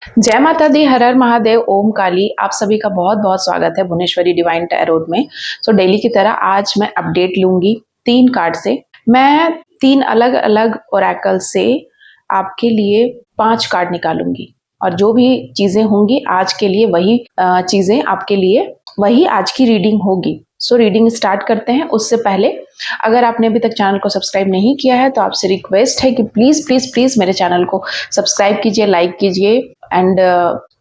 जय माता दी, हर हर महादेव, ओम काली। आप सभी का बहुत बहुत स्वागत है भुवनेश्वरी डिवाइन टैरोट में। डेली की तरह आज मैं अपडेट लूंगी 3 कार्ड से। मैं 3 अलग अलग ओरेकल से आपके लिए 5 कार्ड निकालूंगी और जो भी चीजें होंगी आज के लिए वही चीजें आपके लिए वही आज की रीडिंग होगी। रीडिंग स्टार्ट करते हैं। उससे पहले अगर आपने अभी तक चैनल को सब्सक्राइब नहीं किया है तो आपसे रिक्वेस्ट है कि प्लीज प्लीज प्लीज मेरे चैनल को सब्सक्राइब कीजिए, लाइक कीजिए एंड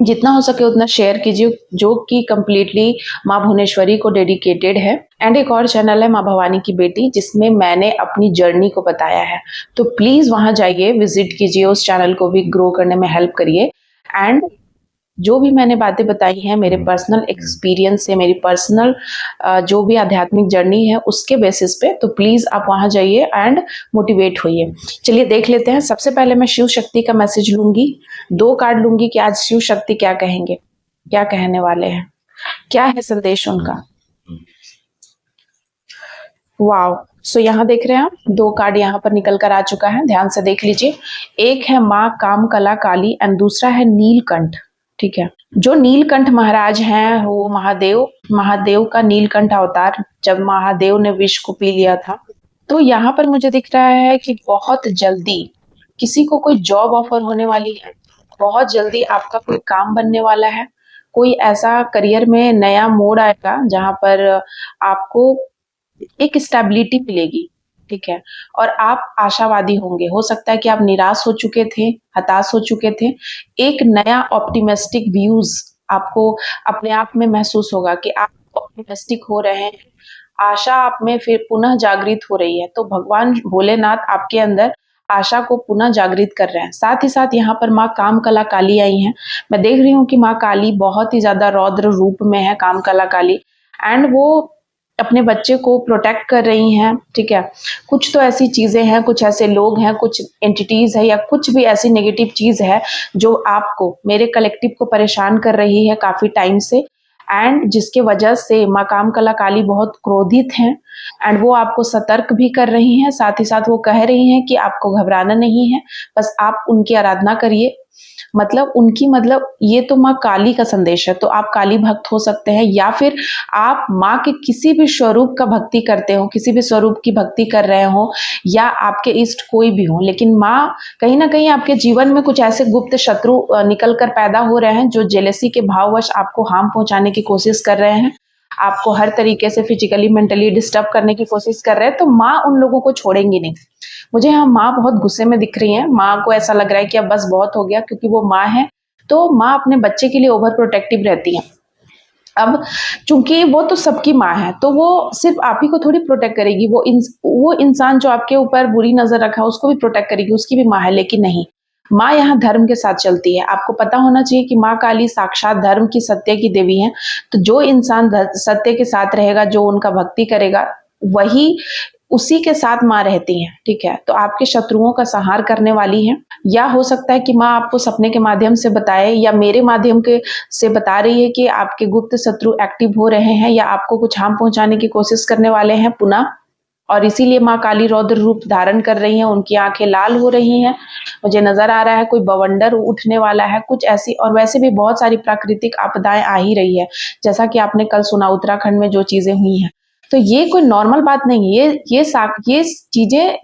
जितना हो सके उतना शेयर कीजिए, जो कि कंप्लीटली माँ भुवनेश्वरी को डेडिकेटेड है। एंड एक और चैनल है माँ भवानी की बेटी, जिसमें मैंने अपनी जर्नी को बताया है, तो प्लीज वहां जाइए, विजिट कीजिए, उस चैनल को भी ग्रो करने में हेल्प करिए। एंड जो भी मैंने बातें बताई हैं मेरे पर्सनल एक्सपीरियंस से, मेरी पर्सनल जो भी आध्यात्मिक जर्नी है उसके बेसिस पे, तो प्लीज आप वहां जाइए एंड मोटिवेट होइए। चलिए देख लेते हैं। सबसे पहले मैं शिव शक्ति का मैसेज लूंगी, 2 कार्ड लूंगी कि आज शिव शक्ति क्या कहेंगे, क्या कहने वाले हैं, क्या है संदेश उनका। वाओ, यहाँ देख रहे हैं आप 2 कार्ड यहाँ पर निकल कर आ चुका है, ध्यान से देख लीजिए। एक है माँ काम कला काली एंड दूसरा है नीलकंठ। ठीक है, जो नीलकंठ महाराज हैं वो महादेव का नीलकंठ अवतार, जब महादेव ने विष को पी लिया था। तो यहाँ पर मुझे दिख रहा है कि बहुत जल्दी किसी को कोई जॉब ऑफर होने वाली है, बहुत जल्दी आपका कोई काम बनने वाला है, कोई ऐसा करियर में नया मोड़ आएगा जहां पर आपको एक स्टेबिलिटी मिलेगी। ठीक है, और आप आशावादी होंगे। हो सकता है कि आप निराश हो चुके थे, हताश हो चुके थे। एक नया ऑप्टिमिस्टिक व्यूज आपको अपने आप में महसूस होगा कि आप ऑप्टिमिस्टिक हो रहे हैं, आशा आप में फिर पुनः जागृत हो रही है। तो भगवान भोलेनाथ आपके अंदर आशा को पुनः जागृत कर रहे हैं। साथ ही साथ यहाँ पर माँ काम कला काली आई हैं। मैं देख रही हूँ कि माँ काली बहुत ही ज्यादा रौद्र रूप में है, काम कला काली, एंड वो अपने बच्चे को प्रोटेक्ट कर रही हैं। ठीक है, कुछ तो ऐसी चीजें हैं, कुछ ऐसे लोग हैं, कुछ एंटिटीज है, या कुछ भी ऐसी नेगेटिव चीज है जो आपको, मेरे कलेक्टिव को परेशान कर रही है काफी टाइम से, एंड जिसके वजह से माँ काम कला काली बहुत क्रोधित हैं एंड वो आपको सतर्क भी कर रही हैं। साथ ही साथ वो कह रही हैं कि आपको घबराना नहीं है, बस आप उनकी आराधना करिए। मतलब ये तो माँ काली का संदेश है, तो आप काली भक्त हो सकते हैं, या फिर आप माँ के किसी भी स्वरूप का भक्ति करते हो, किसी भी स्वरूप की भक्ति कर रहे हो, या आपके इष्ट कोई भी हो, लेकिन माँ कहीं ना कहीं आपके जीवन में कुछ ऐसे गुप्त शत्रु निकल कर पैदा हो रहे हैं जो जेलेसी के भाववश आपको हार्म पहुंचाने की कोशिश कर रहे हैं, आपको हर तरीके से फिजिकली मेंटली डिस्टर्ब करने की कोशिश कर रहे हैं। तो माँ उन लोगों को छोड़ेंगी नहीं। मुझे यहाँ माँ बहुत गुस्से में दिख रही है, माँ को ऐसा लग रहा है कि अब बस बहुत हो गया, क्योंकि वो माँ है तो माँ अपने बच्चे के लिए ओवर प्रोटेक्टिव रहती है। अब चूंकि वो तो सबकी माँ है, तो वो सिर्फ आप ही को थोड़ी प्रोटेक्ट करेगी, वो इंसान जो आपके ऊपर बुरी नजर रखा है उसको भी प्रोटेक्ट करेगी, उसकी भी माँ है। लेकिन नहीं, माँ यहाँ धर्म के साथ चलती है। आपको पता होना चाहिए कि माँ काली साक्षात धर्म की, सत्य की देवी है। तो जो इंसान सत्य के साथ रहेगा, जो उनका भक्ति करेगा, वही उसी के साथ माँ रहती है। ठीक है, तो आपके शत्रुओं का संहार करने वाली है। या हो सकता है कि माँ आपको सपने के माध्यम से बताए, या मेरे माध्यम के से बता रही है कि आपके गुप्त शत्रु एक्टिव हो रहे हैं या आपको कुछ हार्म पहुंचाने की कोशिश करने वाले हैं पुनः, और इसीलिए माँ काली रौद्र रूप धारण कर रही हैं, उनकी आंखें लाल हो रही हैं। मुझे नजर आ रहा है कोई बवंडर उठने वाला है, कुछ ऐसी। और वैसे भी बहुत सारी प्राकृतिक आपदाएं आ ही रही है, जैसा कि आपने कल सुना उत्तराखंड में जो चीजें हुई हैं। तो ये कोई नॉर्मल बात नहीं है, ये चीजें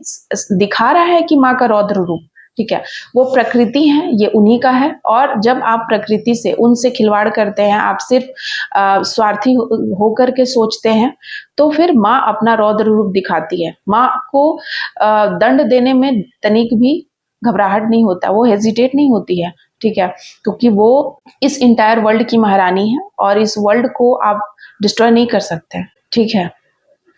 दिखा रहा है कि माँ का रौद्र रूप। ठीक है, वो प्रकृति है, ये उन्हीं का है। और जब आप प्रकृति से, उनसे खिलवाड़ करते हैं, आप सिर्फ स्वार्थी होकर के सोचते हैं, तो फिर माँ अपना रौद्र रूप दिखाती है। माँ को दंड देने में तनिक भी घबराहट नहीं होता, वो हेजिटेट नहीं होती है। ठीक है, क्योंकि वो इस इंटायर वर्ल्ड की महारानी है और इस वर्ल्ड को आप डिस्ट्रॉय नहीं कर सकते। ठीक है,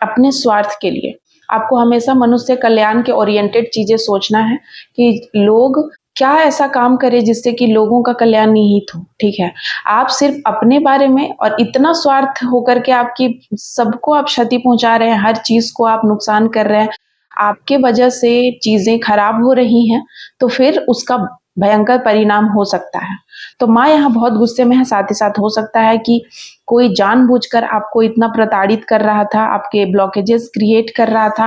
अपने स्वार्थ के लिए आपको हमेशा मनुष्य कल्याण के ओरिएंटेड चीजें सोचना है कि लोग क्या ऐसा काम करे जिससे कि लोगों का कल्याण निहित हो। ठीक है, आप सिर्फ अपने बारे में, और इतना स्वार्थ होकर के आपकी सबको आप क्षति पहुंचा रहे हैं, हर चीज को आप नुकसान कर रहे हैं, आपके वजह से चीजें खराब हो रही हैं, तो फिर उसका भयंकर परिणाम हो सकता है। तो माँ यहाँ बहुत गुस्से में है, साथ ही साथ हो सकता है कि कोई जानबूझकर आपको इतना प्रताड़ित कर रहा था, आपके ब्लॉकेजेस क्रिएट कर रहा था,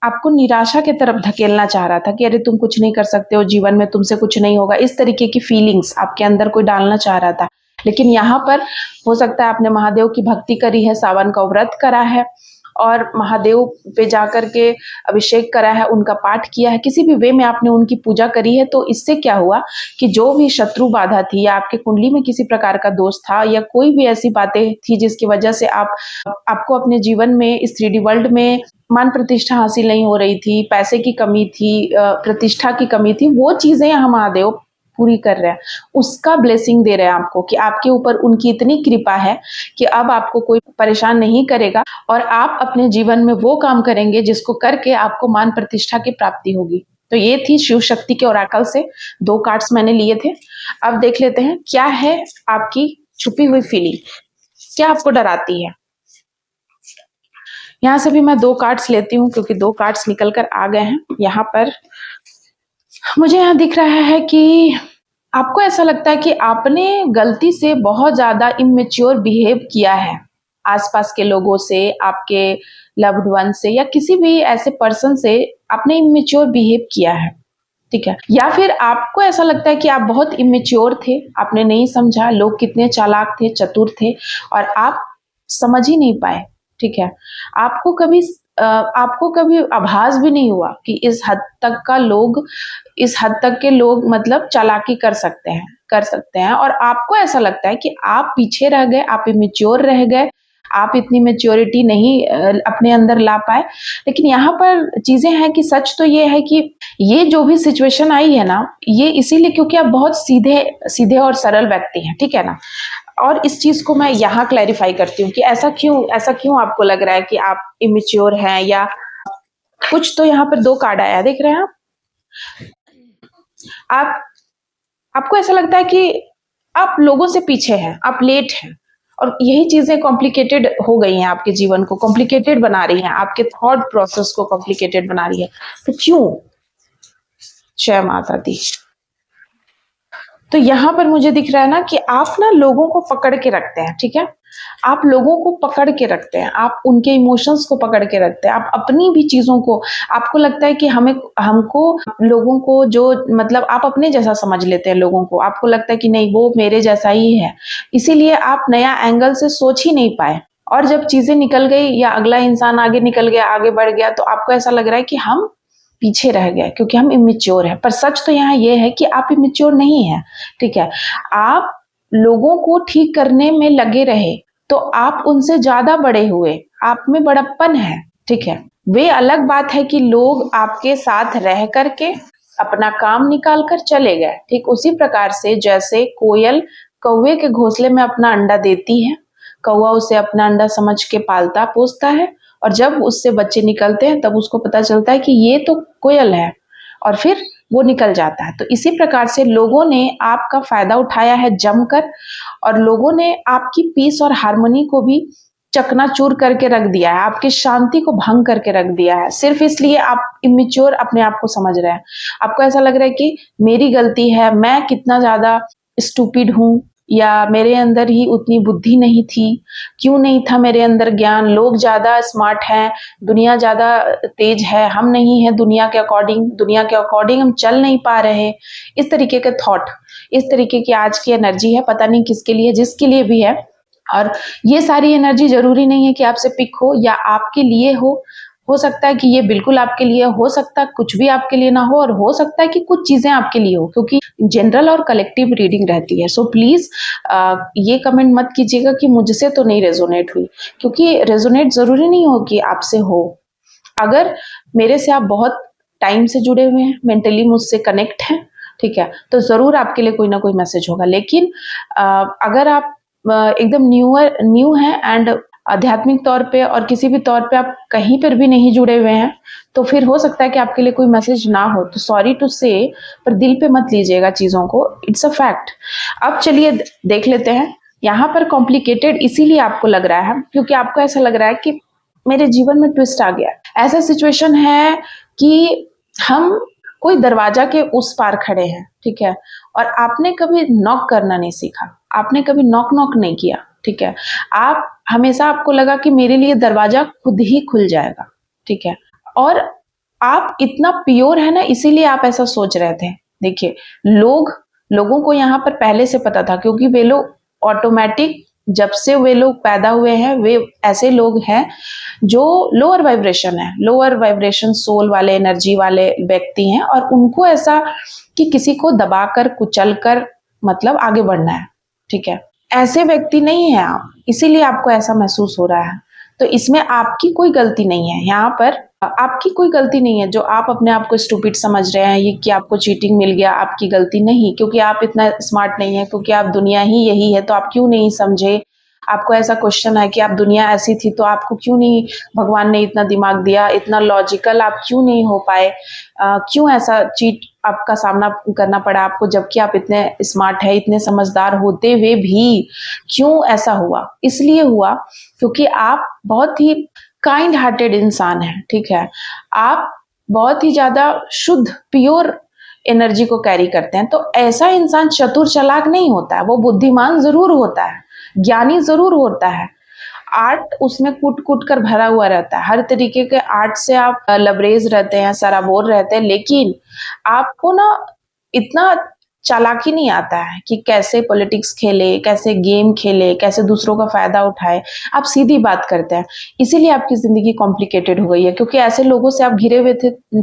आपको निराशा की तरफ धकेलना चाह रहा था कि अरे तुम कुछ नहीं कर सकते हो जीवन में, तुमसे कुछ नहीं होगा, इस तरीके की फीलिंग्स आपके अंदर कोई डालना चाह रहा था। लेकिन यहाँ पर हो सकता है आपने महादेव की भक्ति करी है, सावन का व्रत करा है और महादेव पे जाकर के अभिषेक करा है, उनका पाठ किया है, किसी भी वे में आपने उनकी पूजा करी है। तो इससे क्या हुआ कि जो भी शत्रु बाधा थी या आपके कुंडली में किसी प्रकार का दोष था या कोई भी ऐसी बातें थी जिसकी वजह से आपको अपने जीवन में इस 3D वर्ल्ड में मान प्रतिष्ठा हासिल नहीं हो रही थी, पैसे की कमी थी, प्रतिष्ठा की कमी थी, वो चीजें यहाँ महादेव पूरी कर रहे हैं, उसका ब्लेसिंग दे रहे हैं आपको कि आपके ऊपर उनकी इतनी कृपा है कि अब आपको कोई परेशान नहीं करेगा और आप अपने जीवन में वो काम करेंगे जिसको करके आपको मान प्रतिष्ठा की प्राप्ति होगी। तो ये थी शिव शक्ति के ओरेकल से 2 कार्ड्स मैंने लिए थे। अब देख लेते हैं क्या है आपकी छुपी हुई फीलिंग, क्या आपको डराती है। यहाँ से भी मैं 2 कार्ड्स लेती हूँ क्योंकि 2 कार्ड्स निकल कर आ गए हैं। यहाँ पर मुझे यहाँ दिख रहा है कि आपको ऐसा लगता है कि आपने गलती से बहुत ज्यादा इमेच्योर बिहेव किया है आसपास के लोगों से, आपके लव्ड वन से या किसी भी ऐसे पर्सन से आपने इमेच्योर बिहेव किया है, ठीक है। या फिर आपको ऐसा लगता है कि आप बहुत इमेच्योर थे, आपने नहीं समझा लोग कितने चालाक थे, चतुर थे और आप समझ ही नहीं पाए, ठीक है। आपको कभी आभास भी नहीं हुआ कि इस हद तक के लोग मतलब चालाकी कर सकते हैं और आपको ऐसा लगता है कि आप पीछे रह गए, आप इमेच्योर रह गए, आप इतनी मेच्योरिटी नहीं अपने अंदर ला पाए। लेकिन यहाँ पर चीजें हैं कि सच तो ये है कि ये जो भी सिचुएशन आई है ना, ये इसीलिए क्योंकि आप बहुत सीधे और सरल व्यक्ति हैं, ठीक है ना। और इस चीज को मैं यहाँ क्लैरिफाई करती हूँ कि ऐसा क्यों आपको लग रहा है कि आप इमेच्योर हैं या कुछ। तो यहाँ पर 2 कार्ड आया, देख रहे हैं आप आपको ऐसा लगता है कि आप लोगों से पीछे हैं, आप लेट हैं और यही चीजें कॉम्प्लिकेटेड हो गई हैं, आपके जीवन को कॉम्प्लिकेटेड बना रही हैं, आपके थॉट प्रोसेस को कॉम्प्लिकेटेड बना रही है। तो क्यों? जय माता दी। तो यहाँ पर मुझे दिख रहा है ना कि आप ना लोगों को पकड़ के रखते हैं, ठीक है। आप लोगों को पकड़ के रखते हैं, आप उनके इमोशंस को पकड़ के रखते हैं, आप अपनी भी चीजों को, आपको लगता है कि हमको लोगों को जो मतलब आप अपने जैसा समझ लेते हैं लोगों को, आपको लगता है कि नहीं वो मेरे जैसा ही है, इसीलिए आप नया एंगल से सोच ही नहीं पाए। और जब चीजें निकल गई या अगला इंसान आगे निकल गया, आगे बढ़ गया, तो आपको ऐसा लग रहा है कि हम पीछे रह गए क्योंकि हम इमेच्योर हैं। पर सच तो यहाँ ये है कि आप इमेच्योर नहीं है, ठीक है। आप लोगों को ठीक करने में लगे रहे तो आप उनसे ज्यादा बड़े हुए, आप में बड़प्पन है, ठीक है। वे अलग बात है कि लोग आपके साथ रह करके अपना काम निकाल कर चले गए। ठीक उसी प्रकार से जैसे कोयल कौवे के घोंसले में अपना अंडा देती है, कौवा उसे अपना अंडा समझ के पालता पोसता है और जब उससे बच्चे निकलते हैं तब उसको पता चलता है कि ये तो कोयल है और फिर वो निकल जाता है। तो इसी प्रकार से लोगों ने आपका फायदा उठाया है जमकर और लोगों ने आपकी पीस और हार्मनी को भी चकनाचूर करके रख दिया है, आपकी शांति को भंग करके रख दिया है, सिर्फ इसलिए आप इमेच्योर अपने आप को समझ रहे हैं। आपको ऐसा लग रहा है कि मेरी गलती है, मैं कितना ज्यादा स्टूपिड हूँ या मेरे अंदर ही उतनी बुद्धि नहीं थी, क्यों नहीं था मेरे अंदर ज्ञान, लोग ज्यादा स्मार्ट हैं, दुनिया ज्यादा तेज है, हम नहीं है दुनिया के अकॉर्डिंग हम चल नहीं पा रहे। इस तरीके के थॉट, इस तरीके की आज की एनर्जी है, पता नहीं किसके लिए, जिसके लिए भी है। और ये सारी एनर्जी जरूरी नहीं है कि आपसे पिक हो या आपके लिए हो सकता है कि ये बिल्कुल आपके लिए, हो सकता है कुछ भी आपके लिए ना हो और हो सकता है कि कुछ चीजें आपके लिए हो, क्योंकि जनरल और कलेक्टिव रीडिंग रहती है। सो प्लीज ये कमेंट मत कीजिएगा कि मुझसे तो नहीं रेजोनेट हुई, क्योंकि रेजोनेट जरूरी नहीं हो कि आपसे हो। अगर मेरे से आप बहुत टाइम से जुड़े हुए हैं, मेंटली मुझसे कनेक्ट हैं, ठीक है, तो जरूर आपके लिए कोई ना कोई मैसेज होगा। लेकिन अगर आप एकदम न्यू है एंड आध्यात्मिक तौर पे और किसी भी तौर पे आप कहीं पर भी नहीं जुड़े हुए हैं, तो फिर हो सकता है कि आपके लिए कोई मैसेज ना हो। तो सॉरी टू से, पर दिल पे मत लीजिएगा चीजों को, इट्स अ फैक्ट। अब चलिए देख लेते हैं। यहाँ पर कॉम्प्लिकेटेड इसीलिए आपको लग रहा है क्योंकि आपको ऐसा लग रहा है कि मेरे जीवन में ट्विस्ट आ गया। ऐसा सिचुएशन है कि हम कोई दरवाजा के उस पार खड़े हैं, ठीक है, और आपने कभी नॉक करना नहीं सीखा, आपने कभी नॉक नॉक नहीं किया, ठीक है, आप हमेशा आपको लगा कि मेरे लिए दरवाजा खुद ही खुल जाएगा, ठीक है, और आप इतना प्योर है ना, इसीलिए आप ऐसा सोच रहे थे। देखिए, लोगों को यहाँ पर पहले से पता था, क्योंकि वे लोग ऑटोमेटिक, जब से वे लोग पैदा हुए हैं, वे ऐसे लोग हैं जो लोअर वाइब्रेशन है, लोअर वाइब्रेशन सोल वाले, एनर्जी वाले व्यक्ति हैं, और उनको ऐसा कि किसी को दबाकर, कुचलकर मतलब आगे बढ़ना है, ठीक है, ऐसे व्यक्ति नहीं है आप, इसीलिए आपको ऐसा महसूस हो रहा है। तो इसमें आपकी कोई गलती नहीं है, यहाँ पर आपकी कोई गलती नहीं है। जो आप अपने आप को स्टूपिड समझ रहे हैं, ये कि आपको चीटिंग मिल गया, आपकी गलती नहीं, क्योंकि आप इतना स्मार्ट नहीं है, क्योंकि आप दुनिया ही यही है, तो आप क्यों नहीं समझे। आपको ऐसा क्वेश्चन है कि आप दुनिया ऐसी थी तो आपको क्यों नहीं भगवान ने इतना दिमाग दिया, इतना लॉजिकल आप क्यों नहीं हो पाए, क्यों ऐसा चीट आपका सामना करना पड़ा आपको, जबकि आप इतने स्मार्ट है, इतने समझदार होते हुए भी क्यों ऐसा हुआ। इसलिए हुआ क्योंकि आप बहुत ही काइंड हार्टेड इंसान है, ठीक है, आप बहुत ही ज्यादा शुद्ध प्योर एनर्जी को कैरी करते हैं। तो ऐसा इंसान चतुर चालाक नहीं होता है, वो बुद्धिमान जरूर होता है, ज्ञानी जरूर होता है, आर्ट उसमें कूट कूट कर भरा हुआ रहता है, हर तरीके के आर्ट से आप लबरेज रहते हैं, सराबोर रहते हैं, लेकिन आपको ना इतना चालाकी नहीं आता है कि कैसे पॉलिटिक्स खेले, कैसे गेम खेले, कैसे दूसरों का फायदा उठाए। आप सीधी बात करते हैं, इसीलिए आपकी जिंदगी कॉम्प्लिकेटेड हो गई है, क्योंकि ऐसे लोगों से आप घिरे हुए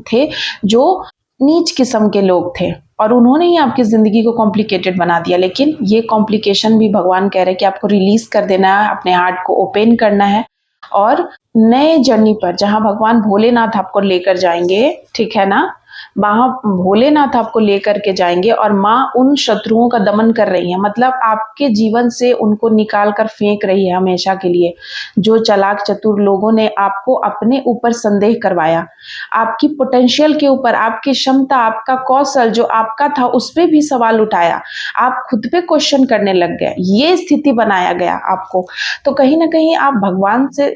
थे जो नीच किस्म के लोग थे, और उन्होंने ही आपकी जिंदगी को कॉम्प्लिकेटेड बना दिया। लेकिन ये कॉम्प्लिकेशन भी भगवान कह रहे हैं कि आपको रिलीज कर देना है, अपने हार्ट को ओपन करना है, और नए जर्नी पर जहां भगवान भोलेनाथ आपको लेकर जाएंगे, ठीक है ना, वहां भोलेनाथ आपको लेकर के जाएंगे, और माँ उन शत्रुओं का दमन कर रही है, मतलब आपके जीवन से उनको निकाल कर फेंक रही है हमेशा के लिए। जो चालाक चतुर लोगों ने आपको अपने ऊपर संदेह करवाया, आपकी पोटेंशियल के ऊपर, आपकी क्षमता, आपका कौशल जो आपका था, उस पर भी सवाल उठाया, आप खुद पे क्वेश्चन करने लग गए, ये स्थिति बनाया गया आपको। तो कहीं ना कहीं आप भगवान से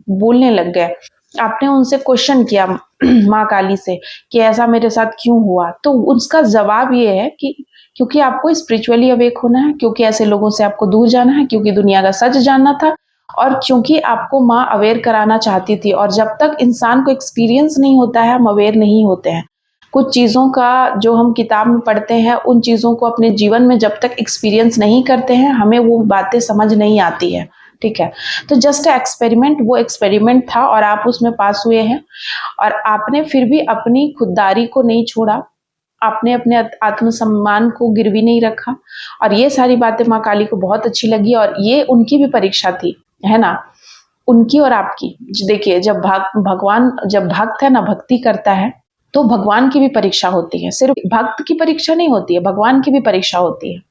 बोलने लग गए, आपने उनसे क्वेश्चन किया माँ काली से कि ऐसा मेरे साथ क्यों हुआ। तो उसका जवाब ये है कि क्योंकि आपको स्पिरिचुअली अवेक होना है, क्योंकि ऐसे लोगों से आपको दूर जाना है, क्योंकि दुनिया का सच जानना था, और क्योंकि आपको माँ अवेयर कराना चाहती थी। और जब तक इंसान को एक्सपीरियंस नहीं होता है, हम अवेयर नहीं होते हैं। कुछ चीज़ों का जो हम किताब में पढ़ते हैं, उन चीज़ों को अपने जीवन में जब तक एक्सपीरियंस नहीं करते हैं, हमें वो बातें समझ नहीं आती है, ठीक है। तो जस्ट एक्सपेरिमेंट, वो एक्सपेरिमेंट था और आप उसमें पास हुए हैं, और आपने फिर भी अपनी खुददारी को नहीं छोड़ा, आपने अपने आत्मसम्मान को गिरवी नहीं रखा। और ये सारी बातें माँ काली को बहुत अच्छी लगी, और ये उनकी भी परीक्षा थी, है ना, उनकी और आपकी। देखिए, जब भगवान, जब भक्त है ना, भक्ति करता है, तो भगवान की भी परीक्षा होती है, सिर्फ भक्त की परीक्षा नहीं होती है, भगवान की भी परीक्षा होती है,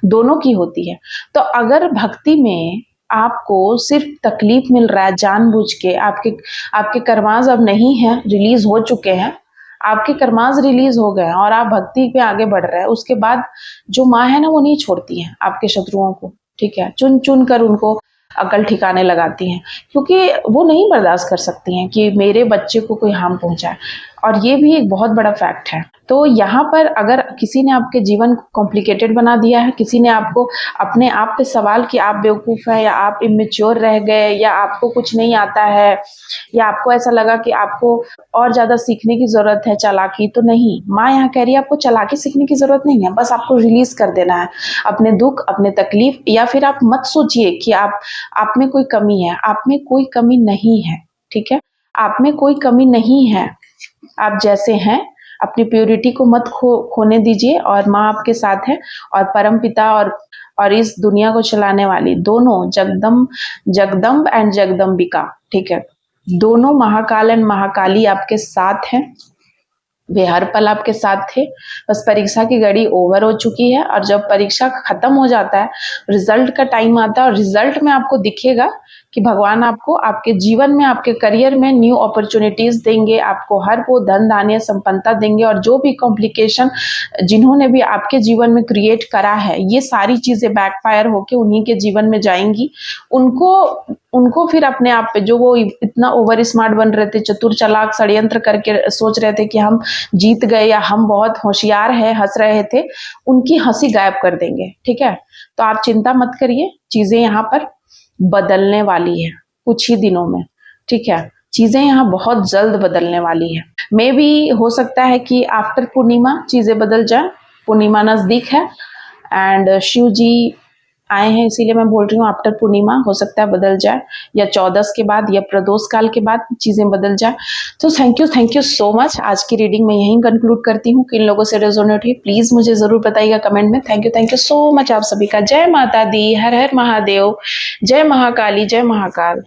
दोनों की होती है। तो अगर भक्ति में आपको सिर्फ तकलीफ मिल रहा है जानबूझ के, आपके कर्माज अब नहीं है, रिलीज हो चुके हैं, आपके कर्माज रिलीज हो गए हैं और आप भक्ति पे आगे बढ़ रहे हैं, उसके बाद जो माँ है ना, वो नहीं छोड़ती है आपके शत्रुओं को, ठीक है, चुन चुन कर उनको अकल ठिकाने लगाती हैं, क्योंकि वो नहीं बर्दाश्त कर सकती हैं कि मेरे बच्चे को कोई हार्म पहुंचाए। और ये भी एक बहुत बड़ा फैक्ट है। तो यहाँ पर अगर किसी ने आपके जीवन को कॉम्प्लिकेटेड बना दिया है, किसी ने आपको अपने आप पे सवाल कि आप बेवकूफ़ हैं, या आप इमेच्योर रह गए, या आपको कुछ नहीं आता है, या आपको ऐसा लगा कि आपको और ज़्यादा सीखने की ज़रूरत है, चालाकी, तो नहीं, माँ यहाँ कह रही है आपको चालाकी सीखने की ज़रूरत नहीं है, बस आपको रिलीज़ कर देना है अपने दुख, अपने तकलीफ। या फिर आप मत सोचिए कि आप में कोई कमी है, आप में कोई कमी नहीं है, ठीक है, आप में कोई कमी नहीं है, आप जैसे हैं, अपनी प्योरिटी को मत खोने दीजिए, और माँ आपके साथ है, और परम पिता और इस दुनिया को चलाने वाली दोनों जगदम्ब एंड जगदम्बिका, ठीक है, दोनों महाकाल एंड महाकाली आपके साथ हैं, वे हर पल आपके साथ थे। बस परीक्षा की घड़ी ओवर हो चुकी है, और जब परीक्षा खत्म हो जाता है, रिजल्ट का टाइम आता है, और रिजल्ट में आपको दिखेगा कि भगवान आपको आपके जीवन में, आपके करियर में न्यू अपॉर्चुनिटीज देंगे, आपको हर वो धन धान्य संपन्नता देंगे, और जो भी कॉम्प्लिकेशन जिन्होंने भी आपके जीवन में क्रिएट करा है, ये सारी चीजें बैकफायर होके उन्हीं के जीवन में जाएंगी। उनको उनको फिर अपने आप पे, जो वो इतना ओवर स्मार्ट बन रहे थे, चतुर चालाक षड्यंत्र करके सोच रहे थे कि हम जीत गए या हम बहुत होशियार हैं, हंस रहे थे, उनकी हंसी गायब कर देंगे। ठीक है, तो आप चिंता मत करिए, चीजें यहाँ पर बदलने वाली है कुछ ही दिनों में। ठीक है, चीजें यहाँ बहुत जल्द बदलने वाली है। मे भी हो सकता है कि आफ्टर पूर्णिमा चीजें बदल जाए, पूर्णिमा नजदीक है एंड शिव जी आए हैं, इसीलिए मैं बोल रही हूँ आफ्टर पूर्णिमा हो सकता है बदल जाए, या 14 के बाद या प्रदोष काल के बाद चीजें बदल जाए। तो थैंक यू सो मच। आज की रीडिंग में यहीं कंक्लूड करती हूँ। किन लोगों से रेजोनेट हुई प्लीज मुझे जरूर बताइएगा कमेंट में। थैंक यू सो मच आप सभी का। जय माता दी, हर हर महादेव, जय महाकाली, जय महाकाल।